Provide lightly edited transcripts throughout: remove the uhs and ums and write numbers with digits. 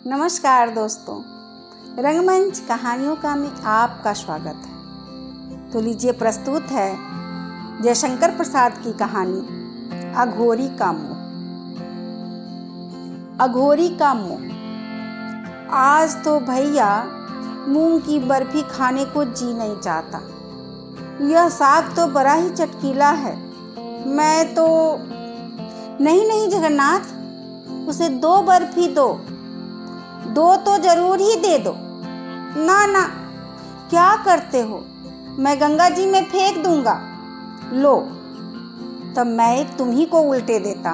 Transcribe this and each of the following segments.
नमस्कार दोस्तों, रंगमंच कहानियों का में आपका स्वागत है। तो लीजिए प्रस्तुत है जयशंकर प्रसाद की कहानी अघोरी का मुंह। अघोरी का मुंह। आज तो भैया मूंग की बर्फी खाने को जी नहीं चाहता। यह साग तो बड़ा ही चटकीला है। मैं तो नहीं जगन्नाथ, उसे 2 बर्फी दो तो जरूर ही दे दो। ना, क्या करते हो? मैं गंगा जी में फेंक दूंगा। लो, तब मैं तुम्ही को उल्टे देता,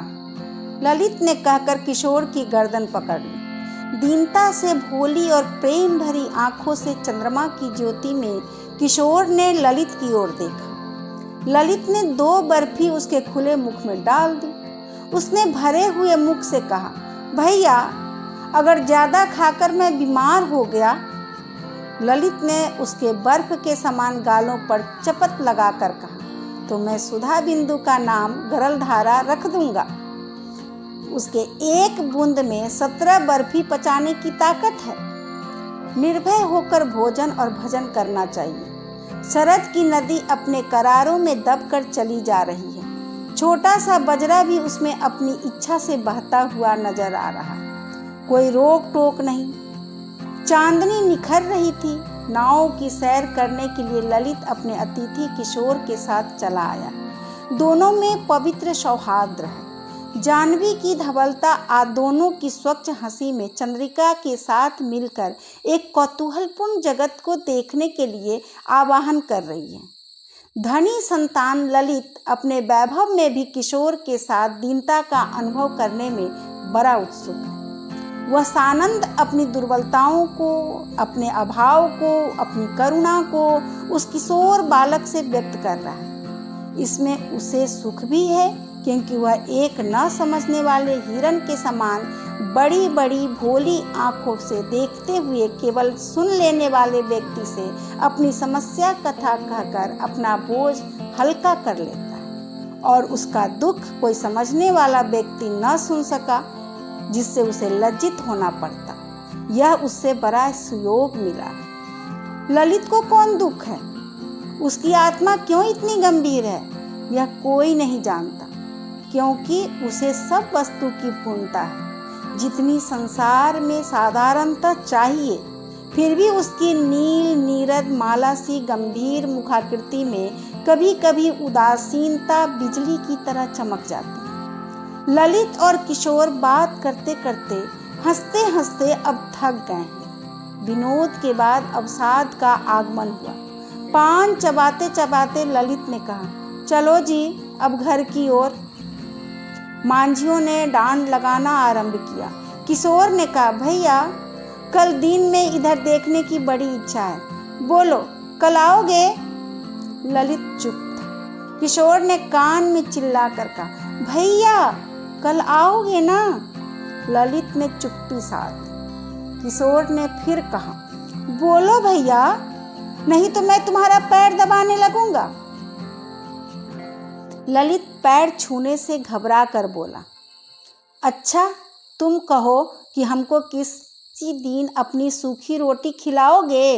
ललित ने कहकर किशोर की गर्दन पकड़ ली। दीनता से भोली और प्रेम भरी आंखों से चंद्रमा की ज्योति में किशोर ने ललित की ओर देखा। ललित ने 2 बर्फी उसके खुले मुख में डाल दी। उसने भरे हुए मुख से कहा, भैया अगर ज्यादा खाकर मैं बीमार हो गया। ललित ने उसके बर्फ के समान गालों पर चपत लगाकर कहा, तो मैं सुधा बिंदु का नाम गरलधारा रख दूंगा। उसके 1 बूंद में 17 बर्फी पचाने की ताकत है। निर्भय होकर भोजन और भजन करना चाहिए। शरद की नदी अपने करारों में दबकर चली जा रही है। छोटा सा बजरा भी उसमें अपनी इच्छा से बहता हुआ नजर आ रहा है। कोई रोक टोक नहीं। चांदनी निखर रही थी। नाव की सैर करने के लिए ललित अपने अतिथि किशोर के साथ चला आया। दोनों में पवित्र सौहार्द है। जाह्नवी की धवलता आज दोनों की स्वच्छ हंसी में चंद्रिका के साथ मिलकर एक कौतूहलपूर्ण जगत को देखने के लिए आवाहन कर रही है। धनी संतान ललित अपने वैभव में भी किशोर के साथ दीनता का अनुभव करने में बड़ा उत्सुक है। वह सानंद अपनी दुर्बलताओं को, अपने अभाव को, अपनी करुणा को उस किशोर बालक से व्यक्त कर रहा है। इसमें उसे सुख भी है, क्योंकि वह एक न समझने वाले हिरण के समान बड़ी बड़ी भोली आंखों से देखते हुए केवल सुन लेने वाले व्यक्ति से अपनी समस्या कथा कहकर अपना बोझ हल्का कर लेता है, और उसका दुख कोई समझने वाला व्यक्ति न सुन सका, जिससे उसे लज्जित होना पड़ता। यह उससे बड़ा सुयोग मिला। ललित को कौन दुख है? उसकी आत्मा क्यों इतनी गंभीर है? यह कोई नहीं जानता, क्योंकि उसे सब वस्तु की पूर्णता है, जितनी संसार में साधारणता चाहिए। फिर भी उसकी नील नीरद माला सी गंभीर मुखाकृति में कभी कभी उदासीनता बिजली की तरह चमक जाती है। ललित और किशोर बात करते करते, हंसते हंसते अब थक गए हैं। विनोद के बाद अवसाद का आगमन हुआ। पान चबाते चबाते ललित ने कहा, चलो जी अब घर की ओर। मांझियों ने डांड लगाना आरंभ किया। किशोर ने कहा, भैया कल दिन में इधर देखने की बड़ी इच्छा है, बोलो कल आओगे? ललित चुप था। किशोर ने कान में चिल्लाकर कहा, भैया कल आओगे ना? ललित ने चुप्पी साध। किशोर ने फिर कहा, बोलो भैया, नहीं तो मैं तुम्हारा पैर दबाने लगूंगा। ललित पैर छूने से घबरा कर बोला, अच्छा तुम कहो कि हमको किसी दिन अपनी सूखी रोटी खिलाओगे?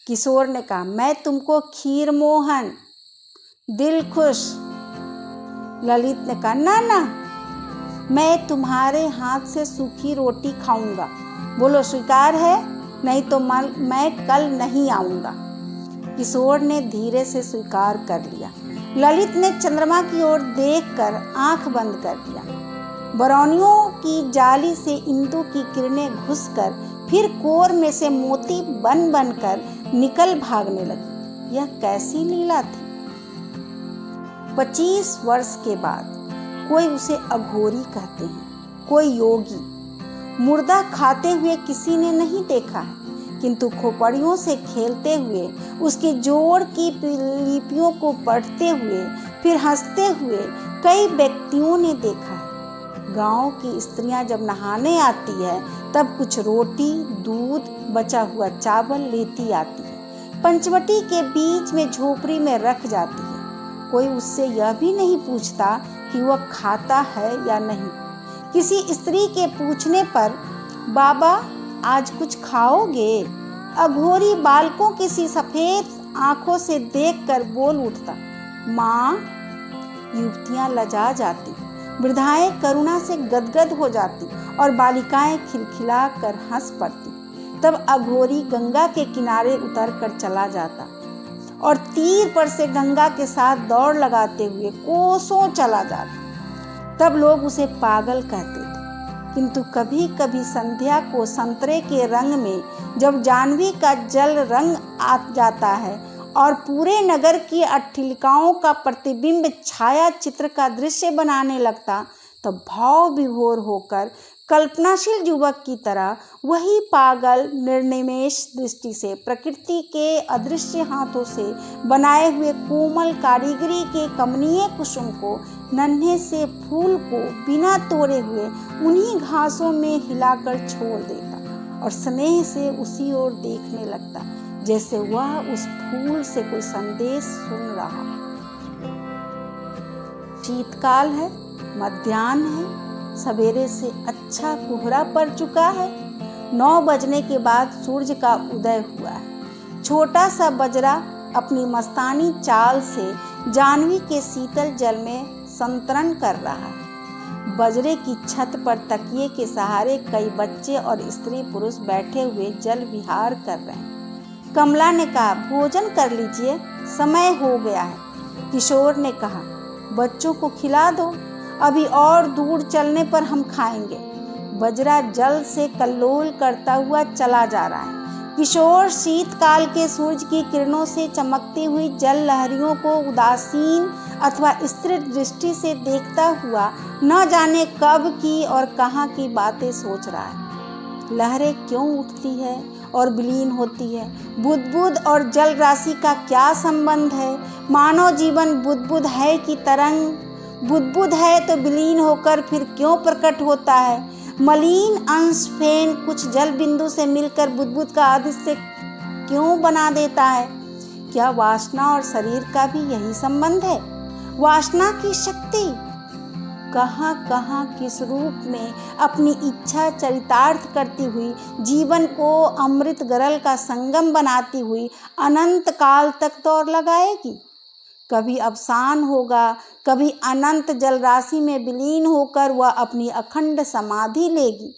किशोर ने कहा, मैं तुमको खीर मोहन, दिल खुश। ललित ने कहा, ना, मैं तुम्हारे हाथ से सूखी रोटी खाऊंगा। बोलो स्वीकार है? नहीं तो मैं कल नहीं आऊंगा। किशोर ने धीरे से स्वीकार कर लिया। ललित ने चंद्रमा की ओर देखकर आंख बंद कर दिया। बरौनियों की जाली से इंदु की किरणें घुसकर फिर कोर में से मोती बन बनकर निकल भागने लगी। यह कैसी लीला थी? 25 वर्ष के बाद कोई उसे अघोरी कहते हैं, कोई योगी। मुर्दा खाते हुए किसी ने नहीं देखा है, किंतु खोपड़ियों से खेलते हुए, उसकी जोड़ की लिपियों को पढ़ते हुए, फिर हंसते हुए कई व्यक्तियों ने देखा है। गांव की स्त्रियां जब नहाने आती है, तब कुछ रोटी, दूध, बचा हुआ चावल लेती आती है। पंचवटी के बीच में झोपड़ी में रख जाती है। कोई उससे यह भी नहीं पूछता कि वह खाता है या नहीं। किसी स्त्री के पूछने पर बाबा आज कुछ खाओगे? अघोरी बालकों की सी सफेद आंखों से देखकर बोल उठता। माँ। युवतियां लजा जाती, वृद्धाएं करुणा से गदगद हो जाती और बालिकाएं खिलखिला कर हंस पड़ती। तब अघोरी गंगा के किनारे उतर कर चला जाता और तीर पर से गंगा के साथ दौड़ लगाते हुए कोसों चला जाता। तब लोग उसे पागल कहते थे, किंतु कभी कभी संध्या को संतरे के रंग में जब जाह्नवी का जल रंग आ जाता है और पूरे नगर की अट्ठिलिकाओं का प्रतिबिंब छाया चित्र का दृश्य बनाने लगता, तब भाव विभोर होकर कल्पनाशील युवक की तरह वही पागल निर्निमेष दृष्टि से प्रकृति के अदृश्य हाथों से बनाए हुए कोमल कारीगरी के कमनीय कुसुम को, नन्हे से फूल को बिना तोड़े हुए उन्हीं घासों में हिलाकर छोड़ देता और स्नेह से उसी ओर देखने लगता, जैसे वह उस फूल से कोई संदेश सुन रहा। शीतकाल है, मध्याह्न है, सवेरे से अच्छा कोहरा पड़ चुका है। 9 बजने के बाद सूरज का उदय हुआ है। छोटा सा बजरा अपनी मस्तानी चाल से जाह्नवी के शीतल जल में संतरण कर रहा है। बजरे की छत पर तकिए के सहारे कई बच्चे और स्त्री पुरुष बैठे हुए जल विहार कर रहे हैं। कमला ने कहा, भोजन कर लीजिए, समय हो गया है। किशोर ने कहा, बच्चों को खिला दो, अभी और दूर चलने पर हम खाएंगे। बजरा जल से कल्लोल करता हुआ चला जा रहा है। किशोर शीतकाल के सूरज की किरणों से चमकती हुई जल लहरियों को उदासीन अथवा स्थिर दृष्टि से देखता हुआ न जाने कब की और कहाँ की बातें सोच रहा है। लहरें क्यों उठती है और विलीन होती है? बुदबुद और जल राशि का क्या संबंध है? मानव जीवन बुदबुद है कि तरंग? बुदबुद है तो विलीन होकर फिर क्यों प्रकट होता है? मलिन अंश फेन कुछ जल बिंदु से मिलकर बुदबुद का अदृश्य क्यों बना देता है? क्या वासना और शरीर का भी यही संबंध है? वासना की शक्ति कहाँ कहाँ किस रूप में अपनी इच्छा चरितार्थ करती हुई जीवन को अमृत गरल का संगम बनाती हुई अनंत काल तक दौड़ लगाएगी। कभी अवसान होगा, कभी अनंत जल राशि में विलीन होकर वह अपनी अखंड समाधि लेगी।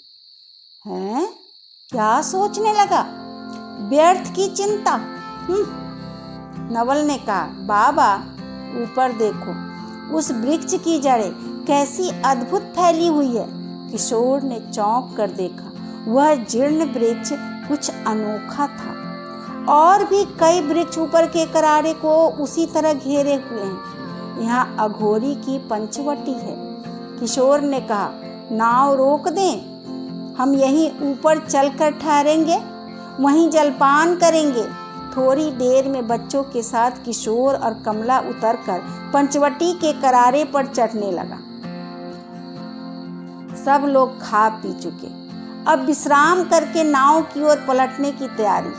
हैं? क्या सोचने लगा? व्यर्थ की चिंता। नवल ने कहा, बाबा ऊपर देखो, उस वृक्ष की जड़ें कैसी अद्भुत फैली हुई है। किशोर ने चौंक कर देखा, वह जीर्ण वृक्ष कुछ अनोखा था। और भी कई वृक्ष ऊपर के करारे को उसी तरह घेरे हुए हैं। यहाँ अघोरी की पंचवटी है। किशोर ने कहा, नाव रोक दें, हम यहीं ऊपर चलकर ठहरेंगे, वहीं जलपान करेंगे। थोड़ी देर में बच्चों के साथ किशोर और कमला उतरकर पंचवटी के करारे पर चढ़ने लगा। सब लोग खा पी चुके, अब विश्राम करके नाव की ओर पलटने की तैयारी।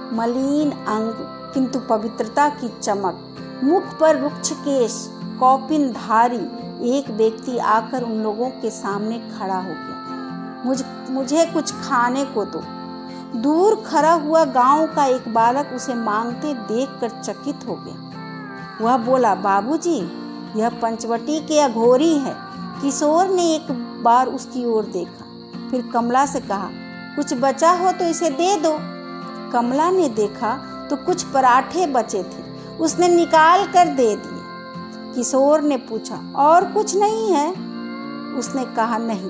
मलिन अंग किंतु पवित्रता की चमक, मुख पर रुक्ष केश, कौपिन धारी एक व्यक्ति आकर उन लोगों के सामने खड़ा हो गया। मुझे कुछ खाने को दो। दूर खड़ा हुआ गांव का एक बालक उसे मांगते देखकर चकित हो गया। वह बोला, बाबूजी, यह पंचवटी के अघोरी है। किशोर ने एक बार उसकी ओर देखा, फिर कमला से कहा, कुछ बचा हो तो इसे दे दो। कमला ने देखा तो कुछ पराठे बचे थे, उसने निकाल कर दे दिए। किशोर ने पूछा, और कुछ नहीं है? उसने कहा, नहीं।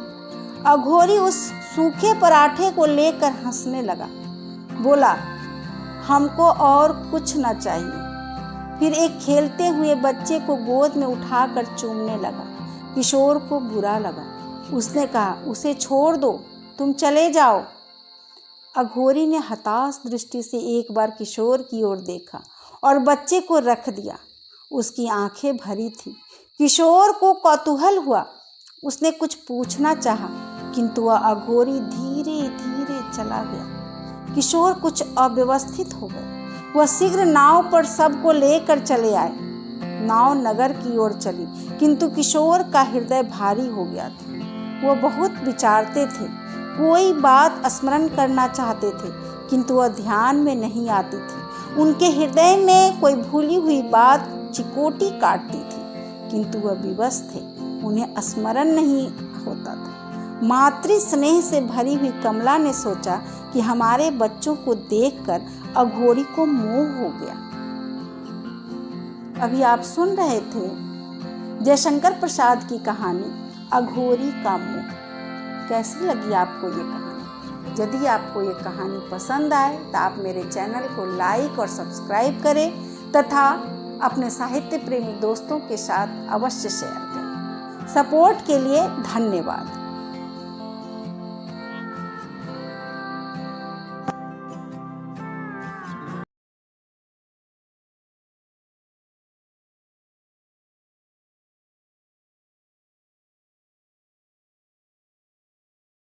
अघोरी उस सूखे पराठे को लेकर हंसने लगा, बोला, हमको और कुछ न चाहिए। फिर एक खेलते हुए बच्चे को गोद में उठाकर चूमने लगा। किशोर को बुरा लगा। उसने कहा, उसे छोड़ दो, तुम चले जाओ। अघोरी ने हताश दृष्टि से एक बार किशोर की ओर देखा और बच्चे को रख दिया। उसकी आंखें भरी थी। किशोर को कौतूहल हुआ। उसने कुछ पूछना चाहा, किंतु वह अघोरी धीरे धीरे चला गया। किशोर कुछ अव्यवस्थित हो गए। वह शीघ्र नाव पर सबको लेकर चले आए। नाव नगर की ओर चली, किंतु किशोर का हृदय भारी हो गया था। वह बहुत विचारते थे कोई बात स्मरण करना चाहते थे, किंतु वह ध्यान में नहीं आती थी। उनके हृदय में कोई भूली हुई बात चिकोटी काटती थी, किंतु वह विवश थे, उन्हें स्मरण नहीं होता था। मातृ स्नेह से भरी हुई कमला ने सोचा कि हमारे बच्चों को देखकर अघोरी को मोह हो गया। अभी आप सुन रहे थे जयशंकर प्रसाद की कहानी अघोरी का मोह। कैसी लगी आपको ये कहानी? यदि आपको ये कहानी पसंद आए तो आप मेरे चैनल को लाइक और सब्सक्राइब करें तथा अपने साहित्य प्रेमी दोस्तों के साथ अवश्य शेयर करें। सपोर्ट के लिए धन्यवाद।